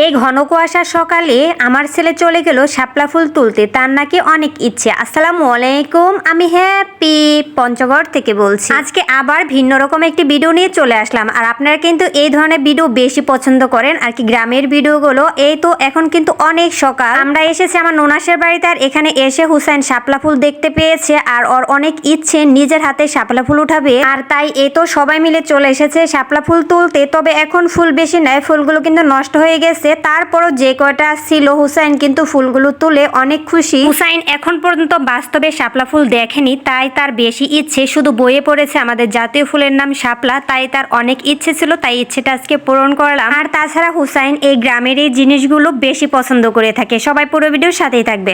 এই ঘন কুয়াশার সকালে আমার ছেলে চলে গেল শাপলা ফুল তুলতে, তার নাকি অনেক ইচ্ছে। আসসালামু আলাইকুম, আমি হ্যাপি পঞ্চগড় থেকে বলছি। আজকে আবার ভিন্ন রকম একটি ভিডিও নিয়ে চলে আসলাম। আর আপনারা কিন্তু এই ধরনের ভিডিও বেশি পছন্দ করেন আর কি, গ্রামের ভিডিওগুলো। এই তো এখন কিন্তু অনেক সকাল, আমরা এসেছি আমার ননাসের বাড়িতে। আর এখানে এসে হুসাইন শাপলা ফুল দেখতে পেয়েছে আর ওর অনেক ইচ্ছে নিজের হাতে শাপলা ফুল উঠাবে। আর তাই এই তো সবাই মিলে চলে এসেছে শাপলা ফুল তুলতে। তবে এখন ফুল বেশি নাই, ফুলগুলো কিন্তু নষ্ট হয়ে গেছে। তারপরও যে কয়টা ছিল হুসাইন কিন্তু ফুলগুলো তুলে অনেক খুশি। হুসাইন এখন পর্যন্ত বাস্তবে শাপলা ফুল দেখেনি, তাই তার বেশি ইচ্ছে। শুধু বইয়ে পড়েছে আমাদের জাতীয় ফুলের নাম শাপলা, তাই তার অনেক ইচ্ছে ছিল, তাই ইচ্ছেটা আজকে পূরণ করলাম। আর তাছাড়া হুসাইন এই গ্রামের এই জিনিসগুলো বেশি পছন্দ করে থাকে। সবাই পুরো ভিডিওর সাথেই থাকবে।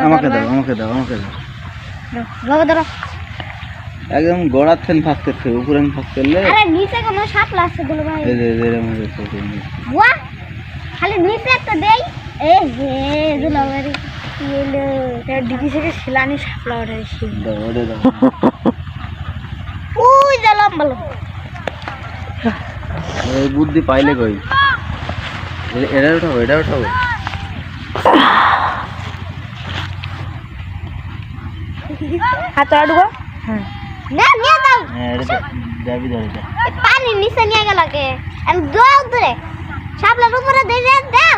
আমাকে দাও আমাকে দাও আমাকে দাও বাবা ধরো। একদম গোড়ার থেন ফাঁক করতে উপরে ফাঁক করলে আরে নিচে কোনো শাপলা আছে বলো ভাই। এই যে এরকম হয়ে যাচ্ছে। ওয়া খালি নিচে একটা দেই। এই যে দুলাবাড়ি এলো তার দিদি থেকে শিলানি শাপলা উঠাইছি। দাও ওরে দাও। ওই দিলাম বলো। এই বুদ্ধি পাইলে কই? এটা উঠাও এটা উঠাও। হাত আড়ুগো। হ্যাঁ না নিয়ে দাও। হ্যাঁ এটা যাবি ধরে যা। পানি নিচে নিয়ে গেল কে? আমি দাও ধরে শাপলার উপরে দেই দাও।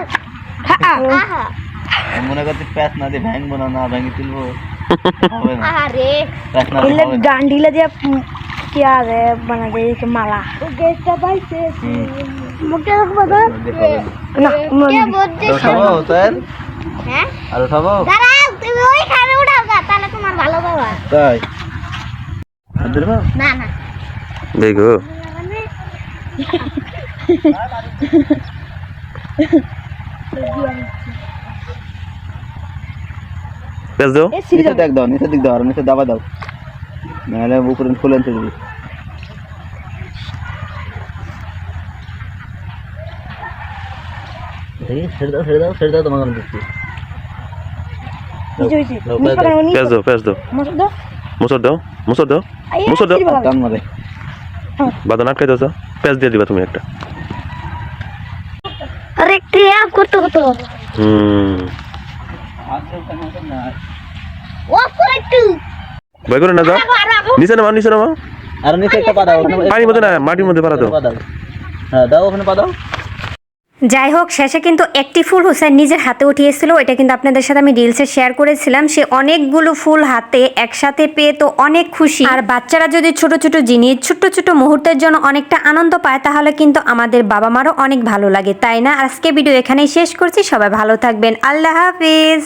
আহা মনে করতে প্যাচ না দিয়ে ভাঙবো না, না ভাঙি তুলবো হবে না। আরে প্যাচ না দিয়ে হবে না। ডান্ডিলা দিয়ে क्या है बना दे के माला गेटটা পাইছে মুখে রাখবো তো না কে বলছে উঠাবো স্যার? হ্যাঁ আর উঠাবো? দাঁড়াও তুমি ওইখানে উঠাও গা, তাহলে তোমার ভালো বাবা। তাই আদর বাবা না না দেখো পেছ দাও, নিচে দেখ দাও, নিচে দিক দাও, আর নিচে দাবা দাও, নাহলে উপরে ফুলে আনতে দিবি। ছেড়ে দাও ছেড়ে দাও ছেড়ে দাও, তোমাকে আমি দিচ্ছি। পেঁচ দাও মুসর দাও মুসর দাও মুসর দাও টান মারে বাদন আটকাই দাও। পেঁচ দিয়ে দিবা তুমি একটা। আরে ক্রিয়াপ করতে কত ও করে একটু ভয় করে না, যাও নিচে নামাও নিচে নামাও। আর নিচে একটা পা দাও, পানির মধ্যে না মাটির মধ্যে পা দাও। হ্যাঁ দাও ওখানে পা দাও। যাই হোক, শেষে কিন্তু একটি ফুল হুসাইন নিজের হাতে উঠিয়েছিল। এটা কিন্তু আপনাদের সাথে আমি রিলসে শেয়ার করেছিলাম। সে অনেকগুলো ফুল হাতে একসাথে পেয়ে তো অনেক খুশি। আর বাচ্চারা যদি ছোট ছোট জিনিস ছোট ছোট মুহূর্তের জন্য অনেকটা আনন্দ পায়, তাহলে কিন্তু আমাদের বাবা মারও অনেক ভালো লাগে, তাই না? আজকে ভিডিও এখানেই শেষ করছি। সবাই ভালো থাকবেন, আল্লাহ হাফিজ।